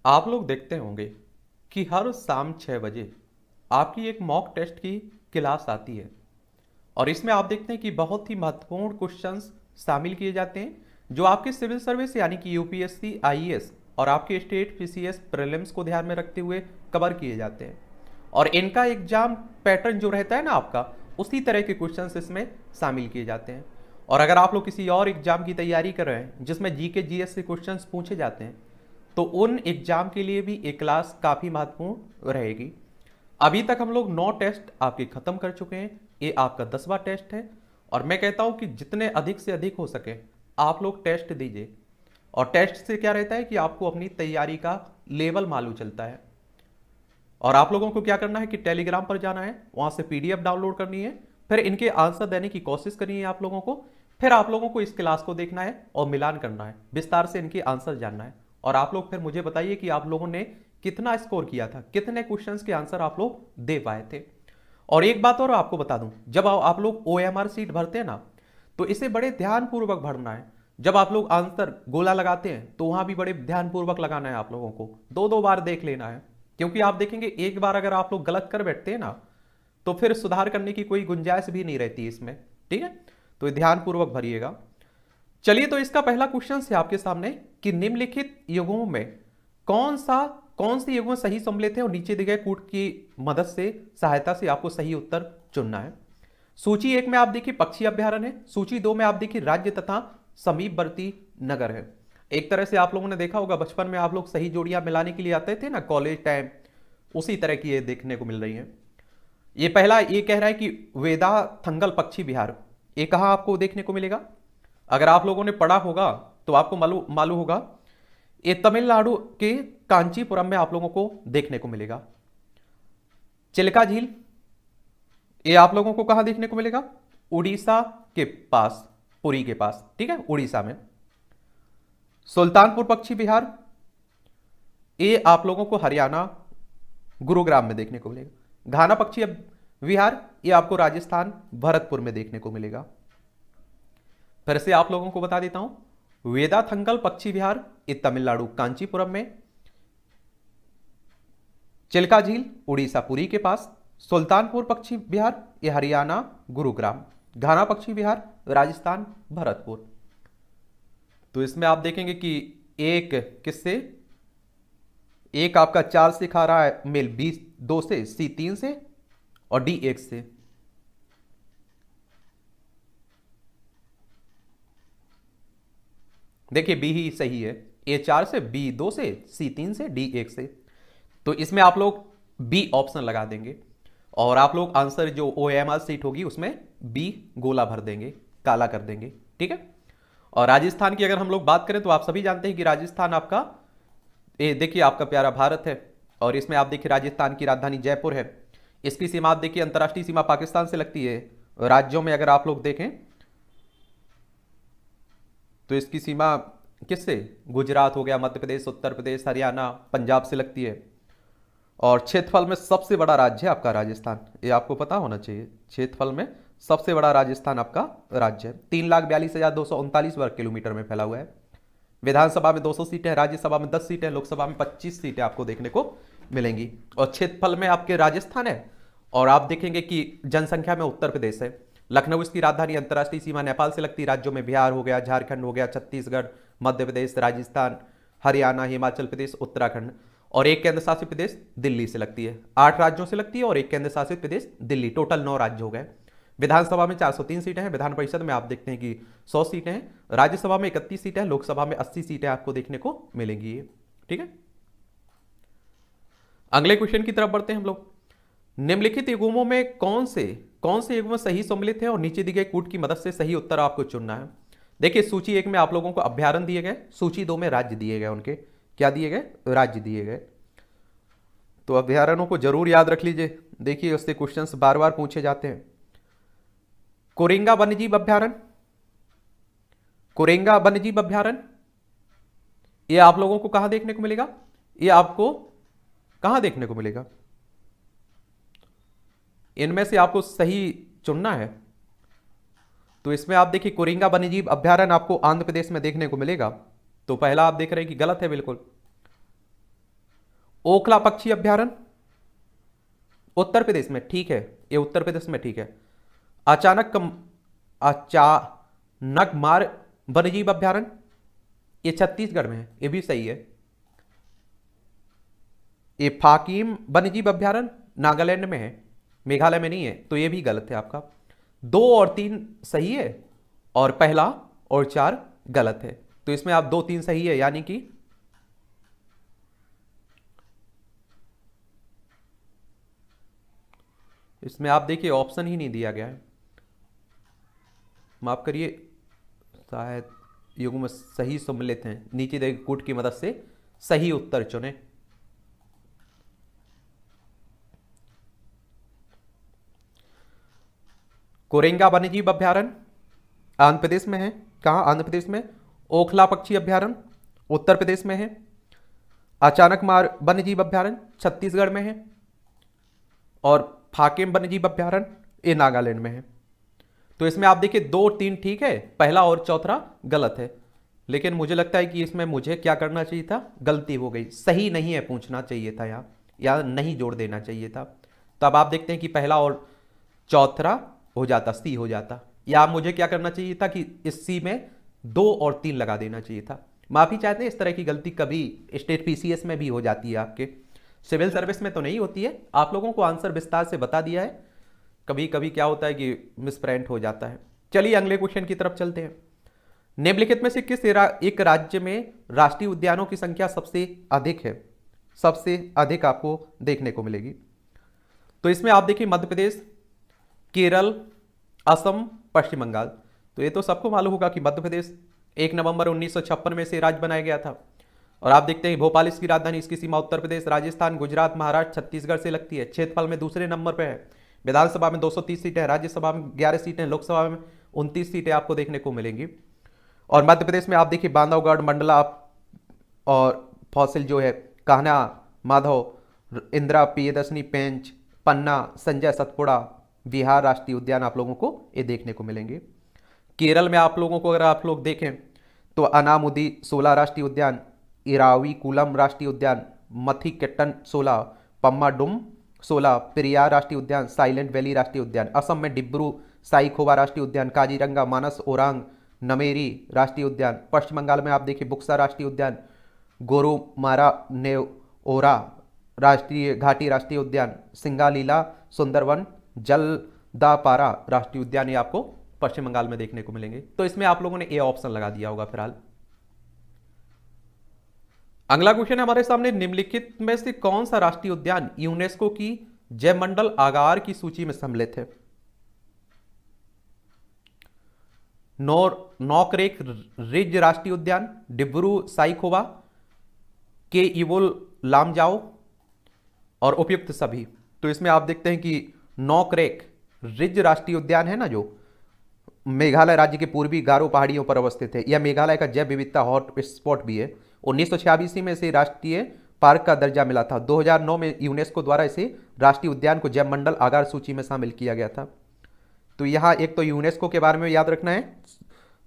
आप लोग देखते होंगे कि हर शाम 6 बजे आपकी एक मॉक टेस्ट की क्लास आती है और इसमें आप देखते हैं कि बहुत ही महत्वपूर्ण क्वेश्चंस शामिल किए जाते हैं जो आपके सिविल सर्विस यानी कि यूपीएससी आईएएस और आपके स्टेट पीसीएस प्रीलिम्स को ध्यान में रखते हुए कवर किए जाते हैं। और इनका एग्जाम पैटर्न जो रहता है ना आपका, उसी तरह के क्वेश्चंस इसमें शामिल किए जाते हैं। और अगर आप लोग किसी और एग्जाम की तैयारी कर रहे हैं जिसमें जीके जीएस से क्वेश्चंस पूछे जाते हैं तो उन एग्जाम के लिए भी एक क्लास काफ़ी महत्वपूर्ण रहेगी। अभी तक हम लोग 9 टेस्ट आपके खत्म कर चुके हैं, ये आपका 10वां टेस्ट है। और मैं कहता हूं कि जितने अधिक से अधिक हो सके आप लोग टेस्ट दीजिए। और टेस्ट से क्या रहता है कि आपको अपनी तैयारी का लेवल मालूम चलता है। और आप लोगों को क्या करना है कि टेलीग्राम पर जाना है, वहां से पीडीएफ डाउनलोड करनी है, फिर इनके आंसर देने की कोशिश करनी है आप लोगों को। फिर आप लोगों को इस क्लास को देखना है और मिलान करना है, विस्तार से इनके आंसर जानना है। और आप लोग फिर मुझे बताइए कि आप लोगों ने कितना स्कोर किया था, कितने क्वेश्चंस के आंसर आप लोग दे पाए थे। और एक बात और आपको बता दूं, जब आप लोग ओएमआर सीट भरते हैं ना, तो इसे बड़े ध्यानपूर्वक भरना है। जब आप लोग आंसर गोला लगाते हैं तो वहां भी बड़े ध्यानपूर्वक लगाना है, आप लोगों को दो दो बार देख लेना है। क्योंकि आप देखेंगे एक बार अगर आप लोग गलत कर बैठते हैं ना, तो फिर सुधार करने की कोई गुंजाइश भी नहीं रहती इसमें। ठीक है, तो ध्यानपूर्वक भरिएगा। चलिए, तो इसका पहला क्वेश्चन है आपके सामने कि निम्नलिखित युग्मों में कौन सी युग्म सही सम्मिलित है और नीचे दिए गए कूट की मदद से सहायता से आपको सही उत्तर चुनना है। सूची 1 में आप देखिए पक्षी अभ्यारण्य है, सूची 2 में आप देखिए राज्य तथा समीपवर्ती नगर है। एक तरह से आप लोगों ने देखा होगा बचपन में आप लोग सही जोड़ियां मिलाने के लिए आते थे ना कॉलेज टाइम, उसी तरह की ये देखने को मिल रही है। ये पहला ये कह रहा है कि वेदा थंगल पक्षी विहार, ये कहां आपको देखने को मिलेगा? अगर आप लोगों ने पढ़ा होगा तो आपको मालूम होगा, ये तमिलनाडु के कांचीपुरम में आप लोगों को देखने को मिलेगा। चिल्का झील, ये आप लोगों को कहां देखने को मिलेगा? उड़ीसा के पास, पुरी के पास, ठीक है, उड़ीसा में। सुल्तानपुर पक्षी विहार, ये आप लोगों को हरियाणा गुरुग्राम में देखने को मिलेगा। घाना पक्षी विहार, ये आपको राजस्थान भरतपुर में देखने को मिलेगा। फिर से आप लोगों को बता देता हूं, वेदाथंगल पक्षी विहार ये तमिलनाडु कांचीपुरम में, चिल्का झील उड़ीसा पुरी के पास, सुल्तानपुर पक्षी विहार ये हरियाणा गुरुग्राम, घाना पक्षी विहार राजस्थान भरतपुर। तो इसमें आप देखेंगे कि एक किससे, एक आपका 4 से खा रहा है मेल, बी 2 से, सी 3 से और डी 1 से। देखिए बी ही सही है, ए 4 से, बी 2 से, सी 3 से, डी 1 से। तो इसमें आप लोग बी ऑप्शन लगा देंगे और आप लोग आंसर जो ओएमआर सीट होगी उसमें बी गोला भर देंगे, काला कर देंगे। ठीक है। और राजस्थान की अगर हम लोग बात करें तो आप सभी जानते हैं कि राजस्थान आपका, ये देखिए आपका प्यारा भारत है और इसमें आप देखिए राजस्थान की राजधानी जयपुर है। इसकी सीमा आप देखिए अंतर्राष्ट्रीय सीमा पाकिस्तान से लगती है। राज्यों में अगर आप लोग देखें तो इसकी सीमा किससे, गुजरात हो गया, मध्य प्रदेश, उत्तर प्रदेश, हरियाणा, पंजाब से लगती है। और क्षेत्रफल में सबसे बड़ा राज्य है आपका राजस्थान, ये आपको पता होना चाहिए। क्षेत्रफल में सबसे बड़ा राजस्थान आपका राज्य है। 3,42,239 वर्ग किलोमीटर में फैला हुआ है। विधानसभा में 200 सीटें, राज्यसभा में 10 सीटें, लोकसभा में 25 सीटें आपको देखने को मिलेंगी। और क्षेत्रफल में आपके राजस्थान है और आप देखेंगे कि जनसंख्या में उत्तर प्रदेश है। लखनऊ इसकी राजधानी, अंतर्राष्ट्रीय सीमा नेपाल से लगती। राज्यों में बिहार हो गया, झारखंड हो गया, छत्तीसगढ़, मध्य प्रदेश, राजस्थान, हरियाणा, हिमाचल प्रदेश, उत्तराखंड। और एक केंद्र शासित प्रदेश दिल्ली से लगती है। 8 राज्यों से लगती है और एक केंद्र शासित प्रदेश दिल्ली। टोटल 9 राज्य हो गए। विधानसभा में 403 सीटें हैं, विधान परिषद में आप देखते हैं कि 100 सीटें हैं, राज्यसभा में 31 सीटें हैं, लोकसभा में 80 सीटें आपको देखने को मिलेंगी। ठीक है। अगले क्वेश्चन की तरफ बढ़ते हैं हम लोग। निम्नलिखित युग्मों में कौन से युग्म सही सम्मिलित है और नीचे दी गई कूट की मदद से सही उत्तर आपको चुनना है। देखिए सूची 1 में आप लोगों को अभ्यारण्य दिए गए, सूची 2 में राज्य दिए गए, उनके क्या दिए गए, राज्य दिए गए। तो अभ्यारण्यों को जरूर याद रख लीजिए, देखिए उससे क्वेश्चंस बार बार पूछे जाते हैं। कोरेंगा वन्यजीव अभ्यारण्य, कोरेंगा वन्यजीव अभ्यारण्य, ये आप लोगों को कहां देखने को मिलेगा, ये आपको कहां देखने को मिलेगा, इनमें से आपको सही चुनना है। तो इसमें आप देखिए कोरेंगा वन्यजीव अभ्यारण्य आपको आंध्र प्रदेश में देखने को मिलेगा। तो पहला आप देख रहे हैं कि गलत है बिल्कुल। ओखला पक्षी अभ्यारण्य उत्तर प्रदेश में, ठीक है, ये उत्तर प्रदेश में ठीक है। अचानक मार वन्यजीव अभ्यारण्य, ये छत्तीसगढ़ में है, ये भी सही है। ये फाकीम वन्यजीव अभ्यारण्य नागालैंड में है, मेघालय में नहीं है, तो ये भी गलत है आपका। 2 और 3 सही है और पहला और 4 गलत है, तो इसमें आप 2 3 सही है, यानी कि इसमें आप देखिए ऑप्शन ही नहीं दिया गया है, माफ करिए, शायद युग्म सही सम्मिलित हैं, नीचे देखिए कूट की मदद से सही उत्तर चुने। कोरेंगा वन्यजीव अभ्यारण्य आंध्र प्रदेश में है, कहाँ आंध्र प्रदेश में। ओखला पक्षी अभ्यारण्य उत्तर प्रदेश में है। अचानक मार वन्यजीव अभ्यारण्य छत्तीसगढ़ में है और फाकेम वन्यजीव अभ्यारण्य ये नागालैंड में है। तो इसमें आप देखिए 2 3 ठीक है, पहला और चौथा गलत है, लेकिन मुझे लगता है कि इसमें मुझे क्या करना चाहिए था, गलती हो गई, सही नहीं है पूछना चाहिए था यहाँ, या नहीं जोड़ देना चाहिए था। तो अब आप देखते हैं कि पहला और चौथा हो जाता, सी हो जाता, या मुझे क्या करना चाहिए था कि इस सी में 2 और 3 लगा देना चाहिए था। माफी चाहते हैं, इस तरह की गलती कभी स्टेट पीसीएस में भी हो जाती है, आपके सिविल सर्विस में तो नहीं होती है। आप लोगों को आंसर विस्तार से बता दिया है, कभी कभी क्या होता है कि मिसप्रिंट हो जाता है। चलिए अगले क्वेश्चन की तरफ चलते हैं। निम्नलिखित में से किस एक राज्य में राष्ट्रीय उद्यानों की संख्या सबसे अधिक है, सबसे अधिक आपको देखने को मिलेगी। तो इसमें आप देखिए मध्य प्रदेश, केरल, असम, पश्चिम बंगाल। तो ये तो सबको मालूम होगा कि मध्य प्रदेश 1 नवंबर 1956 में से राज्य बनाया गया था। और आप देखते हैं भोपाल इसकी राजधानी, इसकी सीमा उत्तर प्रदेश, राजस्थान, गुजरात, महाराष्ट्र, छत्तीसगढ़ से लगती है। क्षेत्रफल में दूसरे नंबर पर है। विधानसभा में 230 सीटें, राज्यसभा में 11 सीटें, लोकसभा में 29 सीटें आपको देखने को मिलेंगी। और मध्य प्रदेश में आप देखिए बांधवगढ़, मंडला और फॉसिल जो है, कान्हा, माधव, इंदिरा प्रियदर्शनी पेंच, पन्ना, संजय सतपुड़ा, बिहार राष्ट्रीय उद्यान आप लोगों को ये देखने को मिलेंगे। केरल में आप लोगों को अगर आप लोग देखें तो अनामुदी 16 राष्ट्रीय उद्यान, इराविकुलम राष्ट्रीय उद्यान, मथिकेट्टन 16, पम्माडुम 16, पेरियार राष्ट्रीय उद्यान, साइलेंट वैली राष्ट्रीय उद्यान। असम में डिब्रू साइखोवा राष्ट्रीय उद्यान, काजीरंगा, मानस, ओरांग, नमेरी राष्ट्रीय उद्यान। पश्चिम बंगाल में आप देखिए बुक्सा राष्ट्रीय उद्यान, गोरुमारा नेओरा राष्ट्रीय घाटी राष्ट्रीय उद्यान, सिंगालीला सुंदरवन, जलदापारा राष्ट्रीय उद्यान, ये आपको पश्चिम बंगाल में देखने को मिलेंगे। तो इसमें आप लोगों ने ए ऑप्शन लगा दिया होगा फिलहाल। अगला क्वेश्चन है हमारे सामने, निम्नलिखित में से कौन सा राष्ट्रीय उद्यान यूनेस्को की जैवमंडल आगार की सूची में सम्मिलित है। नॉकरेक रिज राष्ट्रीय उद्यान, डिब्रू साइखोवा, के इवोल लामजाओ और उपयुक्त सभी। तो इसमें आप देखते हैं कि नॉकरेक रिज राष्ट्रीय उद्यान है ना, जो मेघालय राज्य के पूर्वी गारो पहाड़ियों पर अवस्थित है। यह मेघालय का जैव विविधता हॉट स्पॉट भी है। 1986 में इसे राष्ट्रीय पार्क का दर्जा मिला था। 2009 में यूनेस्को द्वारा इसे राष्ट्रीय उद्यान को जैव मंडल आगार सूची में शामिल किया गया था। तो यहाँ एक तो यूनेस्को के बारे में याद रखना है,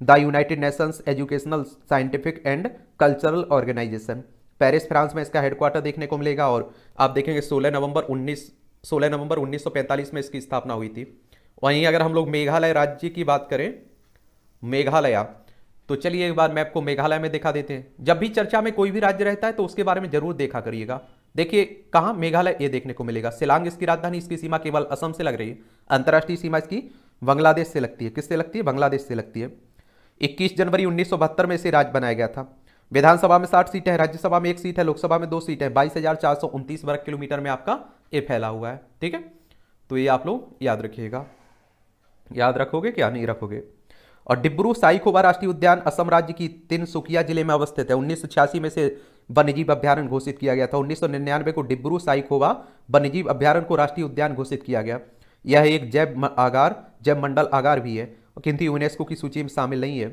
the United Nations Educational, Scientific and Cultural Organization. Paris France में इसका हेडक्वार्टर देखने को मिलेगा। और आप देखेंगे 16 नवंबर 1945 में इसकी स्थापना हुई थी। वहीं अगर हम लोग मेघालय राज्य की बात करें, मेघालय, तो चलिए एक बार मैप को मेघालय में दिखा देते हैं। जब भी चर्चा में कोई भी राज्य रहता है तो उसके बारे में जरूर देखा करिएगा। देखिए कहाँ मेघालय ये देखने को मिलेगा। शिलांग इसकी राजधानी, इसकी सीमा केवल असम से लग रही है। अंतर्राष्ट्रीय सीमा इसकी बांग्लादेश से लगती है। किससे लगती है? बांग्लादेश से लगती है। 21 जनवरी 1972 में इसे राज्य बनाया गया था। विधानसभा में 60 सीटें हैं, राज्यसभा में 1 सीट है, लोकसभा में 2 सीट है। 22,429 वर्ग किलोमीटर में आपका ये फैला हुआ है। ठीक है, तो ये आप लोग याद रखिएगा। याद रखोगे क्या? नहीं रखोगे। और डिब्रू साइखोवा राष्ट्रीय उद्यान असम राज्य की तिनसुकिया जिले में अवस्थित है। 1986 में से वन्यजीव अभ्यारण्य घोषित किया गया था। 1999 को डिब्रू साइखोवा वन्यजीव अभ्यारण्य को राष्ट्रीय उद्यान घोषित किया गया। यह एक जैव मंडल आगार भी है, किंतु यूनेस्को की सूची में शामिल नहीं है।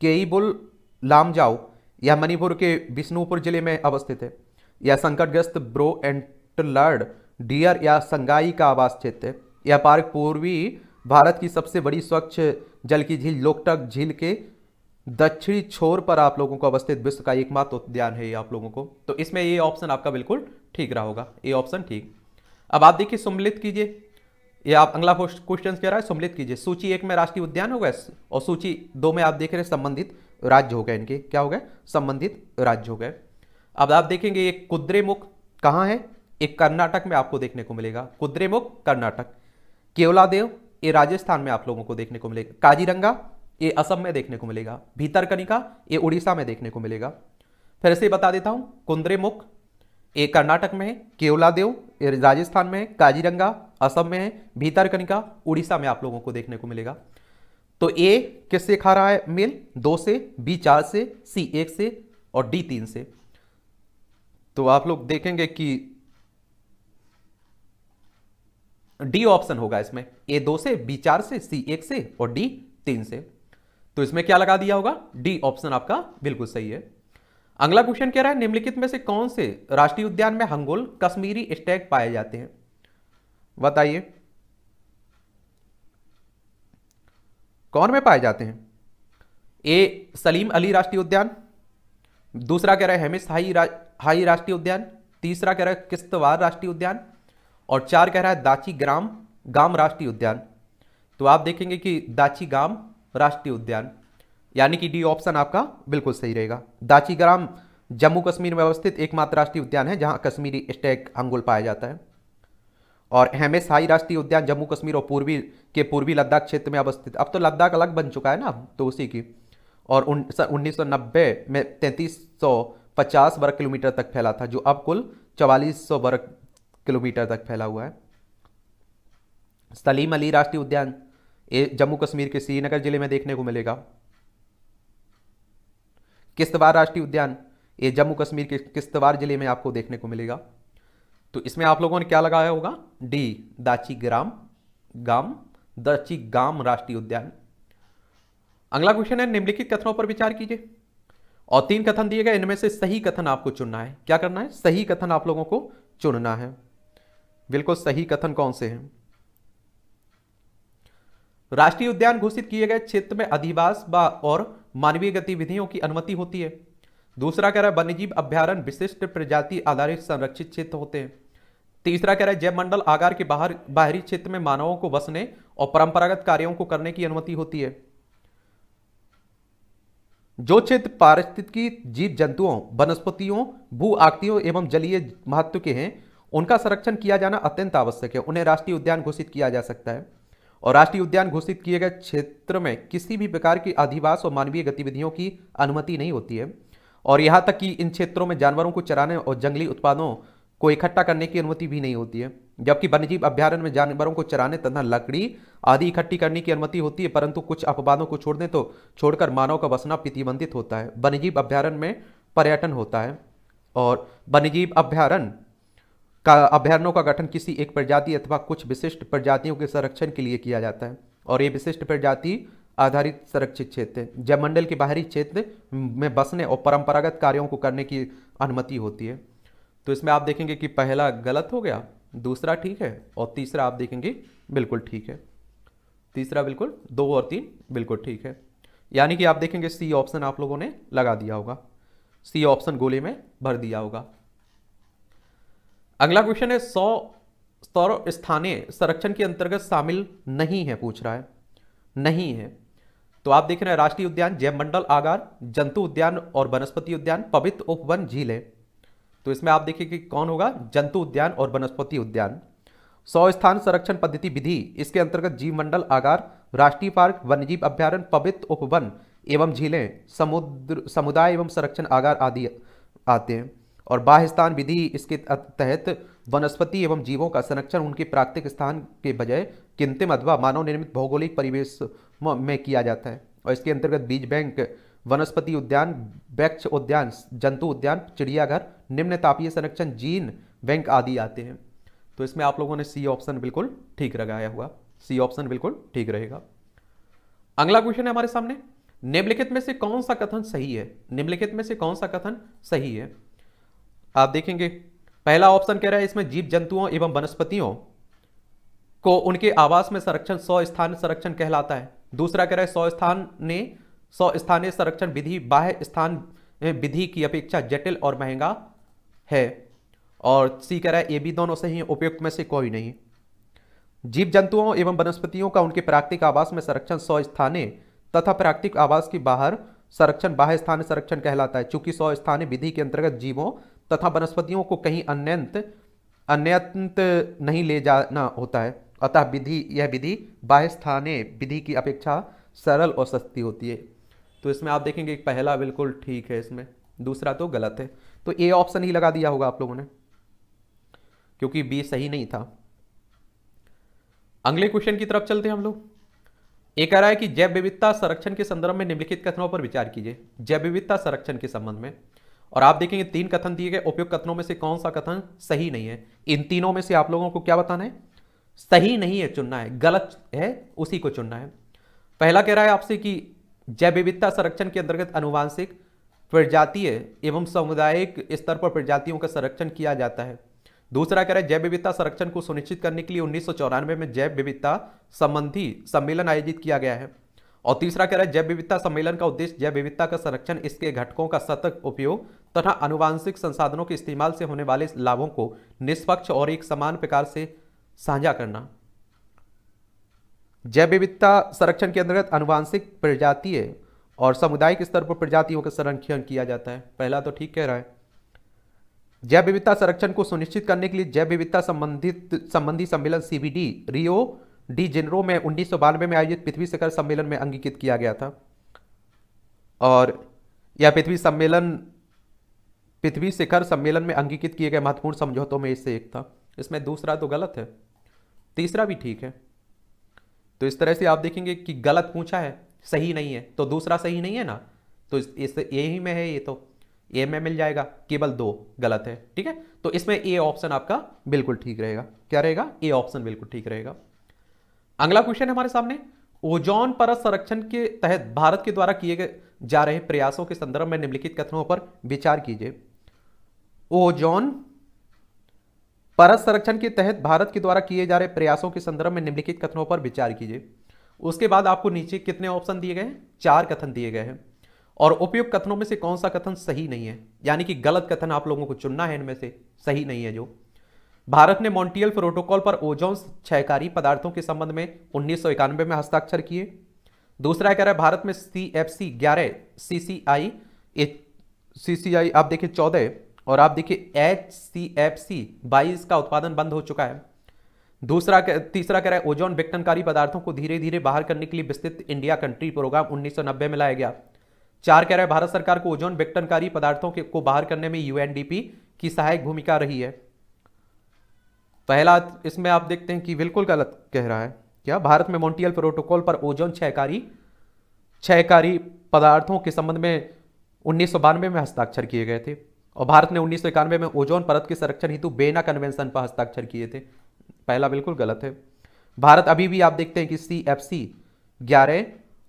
केईबुल लामजाओ यह मणिपुर के बिष्णुपुर जिले में अवस्थित है। यह संकटग्रस्त ब्रो एंटलर्ड डियर या संगाई का आवास क्षेत्र है। यह पार्क पूर्वी भारत की सबसे बड़ी स्वच्छ जल की झील लोकटक झील के दक्षिणी छोर पर आप लोगों को अवस्थित विश्व का एकमात्र उद्यान है ये आप लोगों को, तो इसमें ये ऑप्शन आपका बिल्कुल ठीक रहा होगा, ये ऑप्शन ठीक। अब आप देखिए सम्मिलित कीजिए, ये आप अगला क्वेश्चन कह रहा है सम्मिलित कीजिए। सूची 1 में राष्ट्रीय उद्यान हो गए और सूची 2 में आप देख रहे हैं संबंधित राज्य हो गए, इनके क्या हो गए, संबंधित राज्य हो गए। अब आप देखेंगे एक कुद्रेमुख कहाँ है, एक कर्नाटक में आपको देखने को मिलेगा, कुद्रेमुख कर्नाटक। केवलादेव ये राजस्थान में आप लोगों को देखने को मिलेगा। काजीरंगा ये असम में देखने को मिलेगा। भीतरकनिका ये उड़ीसा में देखने को मिलेगा। फिर से बता देता हूं, कुद्रेमुख ये कर्नाटक में है, केवलादेव ये राजस्थान में है, काजीरंगा असम में है, भीतरकनिका उड़ीसा में आप लोगों को देखने को मिलेगा। तो ए किससे खा रहा है मेल, 2 से, बी 4 से, सी 1 से और डी 3 से। तो आप लोग देखेंगे कि डी ऑप्शन होगा इसमें, ए 2 से, बी 4 से, सी 1 से और डी 3 से। तो इसमें क्या लगा दिया होगा, डी ऑप्शन आपका बिल्कुल सही है। अगला क्वेश्चन कह रहा है निम्नलिखित में से कौन से राष्ट्रीय उद्यान में हंगोल कश्मीरी स्टैग पाए जाते हैं, बताइए कौन में पाए जाते हैं। ए सलीम अली राष्ट्रीय उद्यान, दूसरा कह रहा है हेमिस हाई राष्ट्रीय उद्यान, तीसरा कह रहा है किश्तवाड़ राष्ट्रीय उद्यान और 4 कह रहा है दाची गाम राष्ट्रीय उद्यान। तो आप देखेंगे कि दाची गाम राष्ट्रीय उद्यान, यानी कि डी ऑप्शन आपका बिल्कुल सही रहेगा। दाची ग्राम जम्मू कश्मीर में अवस्थित एकमात्र राष्ट्रीय उद्यान है जहां कश्मीरी स्टैग हंगोल पाया जाता है। और हेमिस हाई राष्ट्रीय उद्यान जम्मू कश्मीर और पूर्वी लद्दाख क्षेत्र में अवस्थित, अब तो लद्दाख अलग बन चुका है ना, तो उसी की। और 1990 में 3350 वर्ग किलोमीटर तक फैला था, जो अब कुल 4400 वर्ग किलोमीटर तक फैला हुआ है। सलीम अली राष्ट्रीय उद्यान ये जम्मू कश्मीर के श्रीनगर जिले में देखने को मिलेगा। किश्तवाड़ राष्ट्रीय उद्यान ये जम्मू कश्मीर के किश्तवाड़ जिले में आपको देखने को मिलेगा। तो इसमें आप लोगों ने क्या लगाया होगा, डी दाची गाम राष्ट्रीय उद्यान। अगला क्वेश्चन है निम्नलिखित कथनों पर विचार कीजिए और 3 कथन दिए गए, इनमें से सही कथन आपको चुनना है। क्या करना है, सही कथन आप लोगों को चुनना है। बिल्कुल सही कथन कौन से हैं। राष्ट्रीय उद्यान घोषित किए गए क्षेत्र में अधिवास और मानवीय गतिविधियों की अनुमति होती है। दूसरा कह रहा है वन्यजीव अभ्यारण्य विशिष्ट प्रजाति आधारित संरक्षित क्षेत्र होते हैं। तीसरा कह रहा है जैव मंडल आगार के बाहरी क्षेत्र में मानवों को बसने और परंपरागत कार्यों को करने की अनुमति होती है। जो क्षेत्र पारिस्थितिकी जीव जंतुओं, वनस्पतियों, भू आकृतियों एवं जलीय महत्व के हैं, उनका संरक्षण किया जाना अत्यंत आवश्यक है, उन्हें राष्ट्रीय उद्यान घोषित किया जा सकता है। और राष्ट्रीय उद्यान घोषित किए गए क्षेत्र में किसी भी प्रकार की अधिवास और मानवीय गतिविधियों की अनुमति नहीं होती है। और यहां तक कि इन क्षेत्रों में जानवरों को चराने और जंगली उत्पादों को इकट्ठा करने की अनुमति भी नहीं होती है। जबकि वन्यजीव अभ्यारण्य में जानवरों को चराने तथा लकड़ी आदि इकट्ठी करने की अनुमति होती है, परंतु कुछ अपवादों को छोड़कर मानव का बसना प्रतिबंधित होता है। वन्यजीव अभ्यारण्य में पर्यटन होता है और वन्यजीव अभ्यारण्यों का गठन किसी एक प्रजाति अथवा कुछ विशिष्ट प्रजातियों के संरक्षण के लिए किया जाता है और ये विशिष्ट प्रजाति आधारित संरक्षित क्षेत्र है। जयमंडल के बाहरी क्षेत्र में बसने और परंपरागत कार्यों को करने की अनुमति होती है। तो इसमें आप देखेंगे कि पहला गलत हो गया, दूसरा ठीक है और तीसरा आप देखेंगे बिल्कुल ठीक है। तीसरा बिल्कुल, 2 और 3 बिल्कुल ठीक है, यानी कि आप देखेंगे सी ऑप्शन आप लोगों ने लगा दिया होगा, सी ऑप्शन गोले में भर दिया होगा। अगला क्वेश्चन है 100 स्थानीय संरक्षण के अंतर्गत शामिल नहीं है, पूछ रहा है नहीं है। तो आप देख रहे हैं राष्ट्रीय उद्यान, जैव मंडल आगार, जंतु उद्यान और वनस्पति उद्यान, पवित्र उपवन, झीलें। तो इसमें आप देखिए कि कौन होगा, जंतु उद्यान और वनस्पति उद्यान। 100 स्थान संरक्षण पद्धति विधि, इसके अंतर्गत जीव मंडल आगार, राष्ट्रीय पार्क, वन्यजीव अभ्यारण्य, पवित्र उपवन एवं झीलें, समुदाय एवं संरक्षण आगार आदि आते हैं। और बाह्य स्थान विधि, इसके तहत वनस्पति एवं जीवों का संरक्षण उनके प्राकृतिक स्थान के बजाय कृत्रिम अथवा मानव निर्मित भौगोलिक परिवेश में किया जाता है। और इसके अंतर्गत बीज बैंक, वनस्पति उद्यान, वृक्ष उद्यान, जंतु उद्यान, चिड़ियाघर, निम्न तापीय संरक्षण, जीन बैंक आदि आते हैं। तो इसमें आप लोगों ने सी ऑप्शन बिल्कुल ठीक लगाया हुआ, सी ऑप्शन बिल्कुल ठीक रहेगा। अगला क्वेश्चन है हमारे सामने, निम्नलिखित में से कौन सा कथन सही है, निम्नलिखित में से कौन सा कथन सही है। आप देखेंगे पहला ऑप्शन कह रहा है इसमें जीव जंतुओं एवं वनस्पतियों को उनके आवास में संरक्षण 100 स्थान संरक्षण कहलाता है। दूसरा कह रहा है 100 स्थान ने स्थानीय संरक्षण विधि बाह्य स्थान विधि की अपेक्षा जटिल और महंगा है। और सी कह रहा है ये भी दोनों सही है, उपयुक्त में से कोई नहीं। जीव जंतुओं एवं वनस्पतियों का उनके प्राकृतिक आवास में संरक्षण स्थानीय तथा प्राकृतिक आवास के बाहर संरक्षण बाह्य स्थानीय संरक्षण कहलाता है। चूंकि स्थानीय विधि के अंतर्गत जीवों तथा वनस्पतियों को कहीं अन्यत्र नहीं ले जाना होता है, अतः यह विधि बाह्य स्थानीय विधि की अपेक्षा सरल और सस्ती होती है। तो इसमें आप देखेंगे पहला बिल्कुल ठीक है, इसमें दूसरा तो गलत है। तो ए ऑप्शन ही लगा दिया होगा आप लोगों ने, क्योंकि बी सही नहीं था। अगले क्वेश्चन की तरफ चलते हैं हम लोग। एक कह रहा है कि जैव विविधता संरक्षण के संदर्भ में निम्नलिखित कथनों पर विचार कीजिए। जैव विविधता संरक्षण के संबंध में, और आप देखेंगे 3 कथन दिए गए, उपयुक्त कथनों में से कौन सा कथन सही नहीं है। इन तीनों में से आप लोगों को क्या बताना है, सही नहीं है चुनना है, गलत है उसी को चुनना है। पहला कह रहा है आपसे कि जैव विविधता संरक्षण के अंतर्गत आनुवांशिक, प्रजातीय एवं सामुदायिक स्तर पर प्रजातियों का संरक्षण किया जाता है। दूसरा कह रहा है जैव विविधता संरक्षण को सुनिश्चित करने के लिए 1994 में जैव विविधता संबंधी सम्मेलन आयोजित किया गया है। और तीसरा कह रहा है जैव विविधता सम्मेलन का उद्देश्य जैव विविधता का संरक्षण, इसके घटकों का सतत उपयोग तथा आनुवांशिक संसाधनों के इस्तेमाल से होने वाले लाभों को निष्पक्ष और एक समान प्रकार से साझा करना। जैव विविधता संरक्षण के अंतर्गत आनुवांशिक, प्रजातीय और सामुदायिक स्तर पर प्रजातियों का संरक्षण किया जाता है। पहला तो ठीक कह रहा है। जैव विविधता संरक्षण को सुनिश्चित करने के लिए जैव विविधता संबंधी सम्मेलन सीबीडी रियो डी जेनेरो में 1992 में आयोजित पृथ्वी शिखर सम्मेलन में अंगीकृत किया गया था। और यह पृथ्वी शिखर सम्मेलन में अंगीकृत किए गए महत्वपूर्ण समझौतों में इससे एक था। इसमें दूसरा तो गलत है, तीसरा भी ठीक है। तो इस तरह से आप देखेंगे कि गलत पूछा है, सही नहीं है, तो दूसरा सही नहीं है ना, तो इस यही में है, ये तो ए में मिल जाएगा, केवल 2 गलत है। ठीक है, तो इसमें ए ऑप्शन आपका बिल्कुल ठीक रहेगा। क्या रहेगा, ए ऑप्शन बिल्कुल ठीक रहेगा। अगला क्वेश्चन है हमारे सामने, ओजोन परत संरक्षण के तहत भारत के द्वारा किए जा रहे प्रयासों के संदर्भ में निम्नलिखित कथनों पर विचार कीजिए। ओजोन परत संरक्षण के तहत भारत के द्वारा किए जा रहे प्रयासों के संदर्भ में निम्नलिखित कथनों पर विचार कीजिए। उसके बाद आपको नीचे कितने ऑप्शन दिए गए हैं, 4 कथन दिए गए हैं। और उपयुक्त कथनों में से कौन सा कथन सही नहीं है, यानी कि गलत कथन आप लोगों को चुनना है, इनमें से सही नहीं है जो। भारत ने मॉन्ट्रियल प्रोटोकॉल पर ओजोन क्षयकारी पदार्थों के संबंध में 1991 में हस्ताक्षर किए। दूसरा कह रहा है भारत में CFC 11, CCI आप देखिए 14 और आप देखिए HCFC 22 का उत्पादन बंद हो चुका है। तीसरा कह रहा है ओजोन विघटनकारी पदार्थों को धीरे धीरे बाहर करने के लिए विस्तृत इंडिया कंट्री प्रोग्राम 1990 में लाया गया। 4 कह रहा है भारत सरकार को ओजोन विघटनकारी पदार्थों को बाहर करने में UNDP की सहायक भूमिका रही है। पहला इसमें आप देखते हैं कि बिल्कुल गलत कह रहा है। क्या, भारत में मॉन्ट्रियल प्रोटोकॉल पर ओजोन क्षयकारी पदार्थों के संबंध में 1992 में हस्ताक्षर किए गए थे और भारत ने 1991 में ओजोन परत के संरक्षण हेतु बेना कन्वेंशन पर हस्ताक्षर किए थे। पहला बिल्कुल गलत है। भारत अभी भी आप देखते हैं कि CFC 11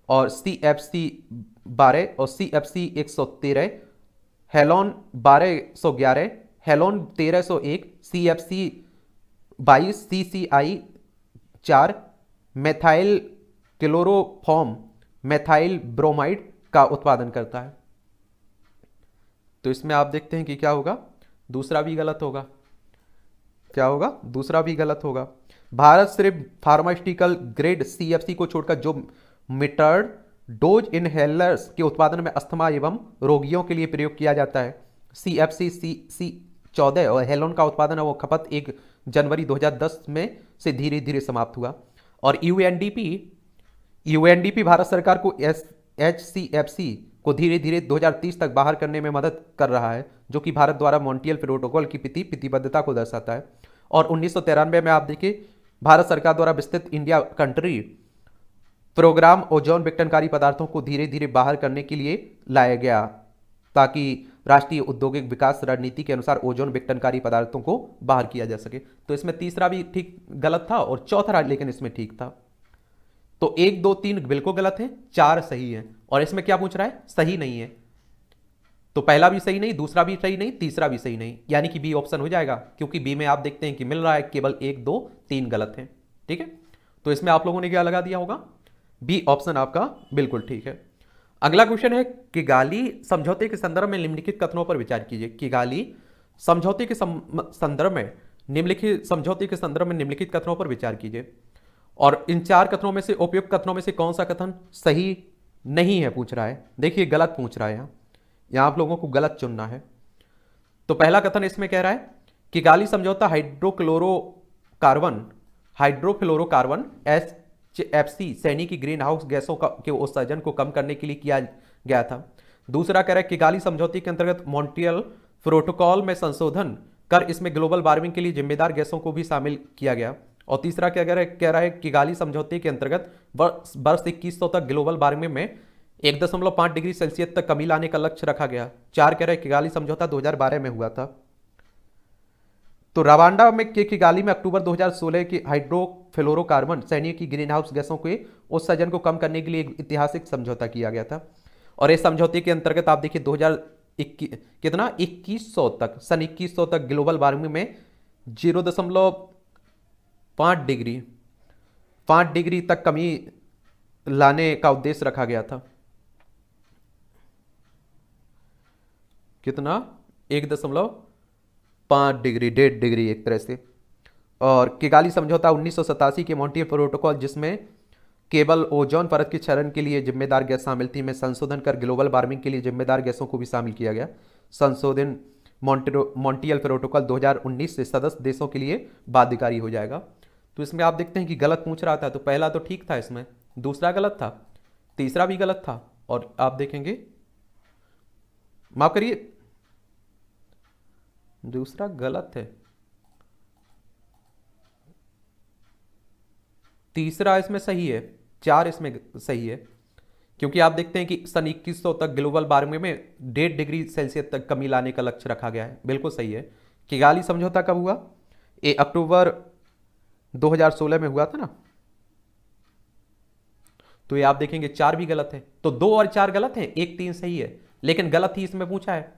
और CFC 12 और CFC 113, halon 1211, halon 1301, CFC 22, CCI 4 methyl chloroform methyl bromide का उत्पादन करता है। तो इसमें आप देखते हैं कि क्या होगा, दूसरा भी गलत होगा। क्या होगा, दूसरा भी गलत होगा। भारत सिर्फ फार्मास्यूटिकल ग्रेड CFC को छोड़कर जो मिटर्ड डोज इनहेलर्स के उत्पादन में अस्थमा एवं रोगियों के लिए प्रयोग किया जाता है, CFC 14 और हेलोन का उत्पादन वो खपत 1 जनवरी 2010 में से धीरे धीरे समाप्त हुआ। और UNDP भारत सरकार को HCFC को धीरे धीरे 2030 तक बाहर करने में मदद कर रहा है, जो कि भारत द्वारा मॉन्ट्रियल प्रोटोकॉल की प्रतिबद्धता को दर्शाता है। और 1993 में आप देखिए भारत सरकार द्वारा विस्तृत इंडिया कंट्री प्रोग्राम ओजोन विघटनकारी पदार्थों को धीरे धीरे बाहर करने के लिए लाया गया, ताकि राष्ट्रीय औद्योगिक विकास रणनीति के अनुसार ओजोन विघटनकारी पदार्थों को बाहर किया जा सके। तो इसमें तीसरा भी ठीक गलत था और चौथा लेकिन इसमें ठीक था। तो 1 2 3 बिल्कुल गलत है, 4 सही है। और इसमें क्या पूछ रहा है, सही नहीं है। तो पहला भी सही नहीं, दूसरा भी सही नहीं, तीसरा भी सही नहीं, यानी कि बी ऑप्शन हो जाएगा, क्योंकि बी में आप देखते हैं कि मिल रहा है केवल 1 2 3 गलत है। ठीक है, तो इसमें आप लोगों ने क्या लगा दिया होगा, बी ऑप्शन आपका बिल्कुल ठीक है। अगला क्वेश्चन है किगाली समझौते के संदर्भ में निम्नलिखित कथनों पर विचार कीजिए। किगाली समझौते के संदर्भ में निम्नलिखित कथनों पर विचार कीजिए और इन चार कथनों में से उपयुक्त कथनों में से कौन सा कथन सही नहीं है पूछ रहा है। देखिए गलत पूछ रहा है, यहां आप लोगों को गलत चुनना है। तो पहला कथन इसमें कह रहा है किगाली समझौता हाइड्रोफ्लोरोकार्बन HFC सैनी की ग्रीन हाउस गैसों के उत्सर्जन को कम करने के लिए किया गया था। दूसरा कह रहा है किगाली समझौते के अंतर्गत मॉन्ट्रियल प्रोटोकॉल में संशोधन कर इसमें ग्लोबल वार्मिंग के लिए जिम्मेदार गैसों को भी शामिल किया गया। और तीसरा क्या कह रहा है किगाली समझौते के अंतर्गत वर्ष 2100 तक ग्लोबल वार्मिंग में 1.5 डिग्री सेल्सियस तक कमी लाने का लक्ष्य रखा गया। चार कह रहा है किगाली समझौता 2012 में हुआ था। तो रवांडा में किगाली में अक्टूबर 2016 की हाइड्रोफ्लोरोकार्बन सैनी की ग्रीन हाउस गैसों के उत्सर्जन को कम करने के लिए एक ऐतिहासिक समझौता किया गया था। और इस समझौते के अंतर्गत आप देखिए 2100 तक सन 2100 तक ग्लोबल वार्मिंग में 0.5 डिग्री तक कमी लाने का उद्देश्य रखा गया था। कितना 1.5 डिग्री 1.5 डिग्री एक तरह से। और किगाली समझौता 1987 के मॉन्ट्रियल प्रोटोकॉल जिसमें केवल ओजोन परत की क्षरण के लिए जिम्मेदार गैस शामिल थी में संशोधन कर ग्लोबल वार्मिंग के लिए जिम्मेदार गैसों को भी शामिल किया गया। संशोधन मॉन्ट्रियल प्रोटोकॉल 2019 से सदस्य देशों के लिए बाध्यकारी हो जाएगा। तो इसमें आप देखते हैं कि गलत पूछ रहा था, तो पहला तो ठीक था, इसमें दूसरा गलत था, तीसरा भी गलत था, और आप देखेंगे माफ करिए दूसरा गलत है, तीसरा इसमें सही है, चार इसमें सही है। क्योंकि आप देखते हैं कि सन 2100 तक ग्लोबल वार्मिंग में 1.5 डिग्री सेल्सियस तक कमी लाने का लक्ष्य रखा गया है, बिल्कुल सही है। किगाली समझौता कब हुआ? ये अक्टूबर 2016 में हुआ था ना। तो ये आप देखेंगे चार भी गलत है, तो 2 और 4 गलत है, 1 3 सही है, लेकिन गलत ही इसमें पूछा है।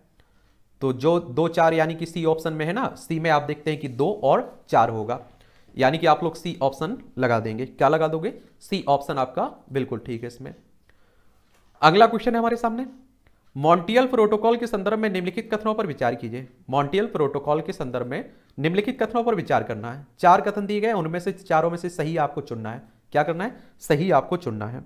तो जो 2 4 यानी कि सी ऑप्शन में है ना, सी में आप देखते हैं कि 2 और 4 होगा, यानी कि आप लोग सी ऑप्शन लगा देंगे। क्या लगा दोगे? सी ऑप्शन आपका बिल्कुल ठीक है इसमें। अगला क्वेश्चन है हमारे सामने, मॉन्ट्रियल प्रोटोकॉल के संदर्भ में निम्नलिखित कथनों पर विचार कीजिए। मॉन्ट्रियल प्रोटोकॉल के संदर्भ में निम्नलिखित कथनों पर विचार करना है। 4 कथन दिए गए, उनमें से चारों में से सही आपको चुनना है। क्या करना है? सही आपको चुनना है।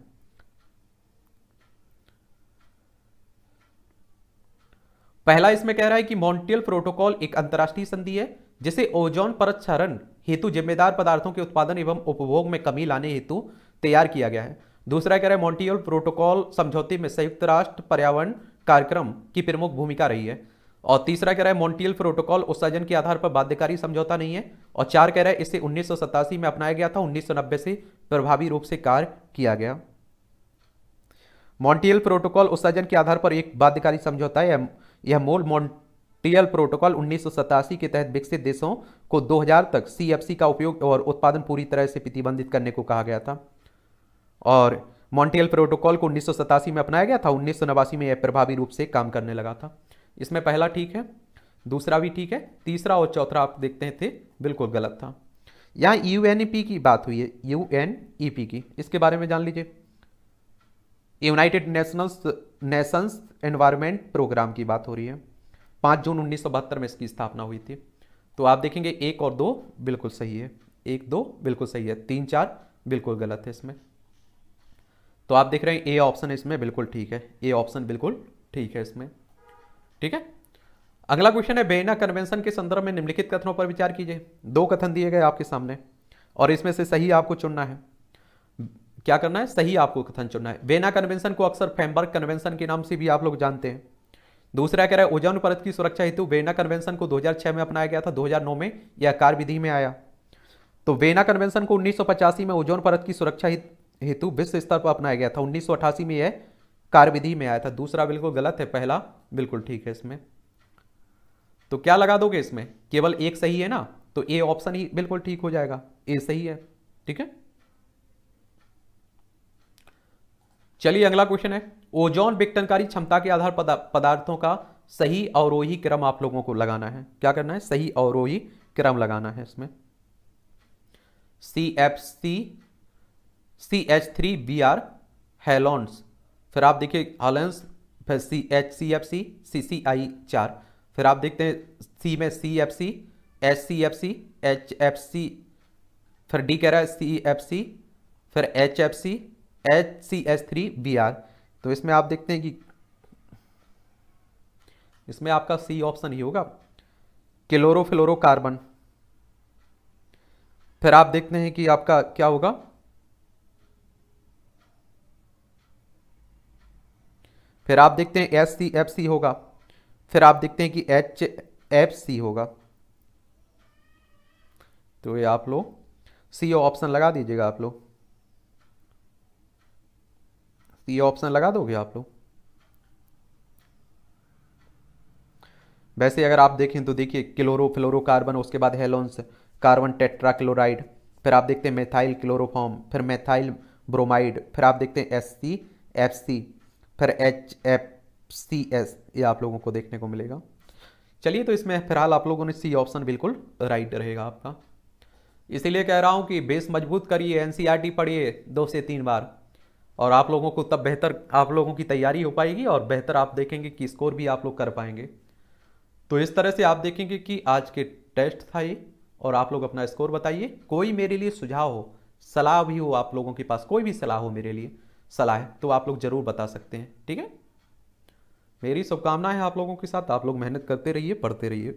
पहला इसमें कह रहा है कि मॉन्ट्रियल प्रोटोकॉल एक अंतरराष्ट्रीय संधि है जिसे ओजोन परत क्षरण हेतु जिम्मेदार पदार्थों के उत्पादन एवं उपभोग में कमी लाने हेतु तैयार किया गया है। दूसरा कह रहा है मॉन्ट्रियल प्रोटोकॉल समझौते में संयुक्त राष्ट्र पर्यावरण कार्यक्रम की प्रमुख भूमिका रही है। और तीसरा कह रहा है मॉन्ट्रियल प्रोटोकॉल उत्सर्जन के आधार पर बाध्यकारी समझौता नहीं है। और 4 कह रहा है इसे 1987 में अपनाया गया था, 1990 से प्रभावी रूप से कार्य किया गया। मॉन्ट्रियल प्रोटोकॉल उत्सर्जन के आधार पर एक बाध्यकारी समझौता है। यह मूल मॉन्ट्रियल प्रोटोकॉल 1987 के तहत विकसित देशों को 2000 तक CFC का उपयोग और उत्पादन पूरी तरह से प्रतिबंधित करने को कहा गया था। और मॉन्ट्रियल प्रोटोकॉल को 1987 में अपनाया गया था, 1989 में यह प्रभावी रूप से काम करने लगा था। इसमें पहला ठीक है, दूसरा भी ठीक है, तीसरा और चौथा आप देखते हैं थे बिल्कुल गलत था। यहाँ UNEP की बात हुई है, UNEP की, इसके बारे में जान लीजिए। यूनाइटेड नेशंस एनवायरनमेंट प्रोग्राम की बात हो रही है। 5 जून 1972 में इसकी स्थापना हुई थी। तो आप देखेंगे 1 और 2 बिल्कुल सही है, 1 2 बिल्कुल सही है, 3 4 बिल्कुल गलत है इसमें। तो आप देख रहे हैं ए ऑप्शन इसमें बिल्कुल ठीक है, ए ऑप्शन बिल्कुल ठीक है इसमें। ठीक है, अगला क्वेश्चन है वियना कन्वेंशन के संदर्भ में निम्नलिखित कथनों पर विचार कीजिए। 2 कथन दिए गए आपके सामने और इसमें से सही आपको चुनना है। क्या करना है? सही आपको कथन चुनना है। वियना कन्वेंशन को अक्सर फ्रेमवर्क कन्वेंशन के नाम से भी आप लोग जानते हैं। दूसरा कह रहा है ओजोन परत की सुरक्षा हेतु वियना कन्वेंशन को 2006 में अपनाया गया था, 2009 में यह कार्यविधि में आया। तो वियना कन्वेंशन को 1985 में ओजोन परत की सुरक्षा हेतु विश्व स्तर पर अपनाया गया था, 1988 में यह कार्यविधि में आया था। दूसरा बिल्कुल गलत है, पहला बिल्कुल ठीक है इसमें। तो क्या लगा दोगे इसमें? केवल एक सही है ना, तो ए ऑप्शन ही बिल्कुल ठीक हो जाएगा, ए सही है। ठीक है, चलिए अगला क्वेश्चन है, ओजोन विघटनकारी क्षमता के आधार पदार्थों का सही अवरोही क्रम आप लोगों को लगाना है। क्या करना है? सही अवरोही क्रम लगाना है इसमें। CFC CH3Br हेलोन्स फिर आप देखिए हॉलैंस, फिर HCFC, CCI 4। फिर आप देखते हैं सी में CFC, HCFC, HFC, फिर डी कह रहा है CFC, फिर HFC, HCH3BR। तो इसमें आप देखते हैं कि इसमें आपका सी ऑप्शन ही होगा, क्लोरोफ्लोरोकार्बन। फिर आप देखते हैं कि आपका क्या होगा, फिर आप देखते हैं HCFC होगा। फिर आप देखते हैं कि HFC होगा। तो ये आप लोग सी ऑप्शन लगा दीजिएगा, आप लोग सी ऑप्शन लगा दोगे आप लोग। वैसे अगर आप देखें तो देखिए क्लोरोफ्लोरोकार्बन, उसके बाद हेलोन्स, कार्बन टेट्राक्लोराइड, फिर आप देखते हैं मेथाइल क्लोरोफॉर्म, फिर मेथाइल ब्रोमाइड, फिर आप देखते हैं HCFC, फिर HFCS, ये आप लोगों को देखने को मिलेगा। चलिए, तो इसमें फिलहाल आप लोगों ने सी ऑप्शन बिल्कुल राइट रहेगा आपका। इसीलिए कह रहा हूँ कि बेस मजबूत करिए, एनसीईआरटी पढ़िए 2 से 3 बार, और आप लोगों को तब बेहतर आप लोगों की तैयारी हो पाएगी और बेहतर आप देखेंगे कि स्कोर भी आप लोग कर पाएंगे। तो इस तरह से आप देखेंगे कि आज के टेस्ट था ये, और आप लोग अपना स्कोर बताइए। कोई मेरे लिए सुझाव हो, सलाह भी हो, आप लोगों के पास कोई भी सलाह हो मेरे लिए, सलाह है, तो आप लोग जरूर बता सकते हैं। ठीक है, मेरी शुभकामनाएं हैं आप लोगों के साथ। आप लोग मेहनत करते रहिए, पढ़ते रहिए।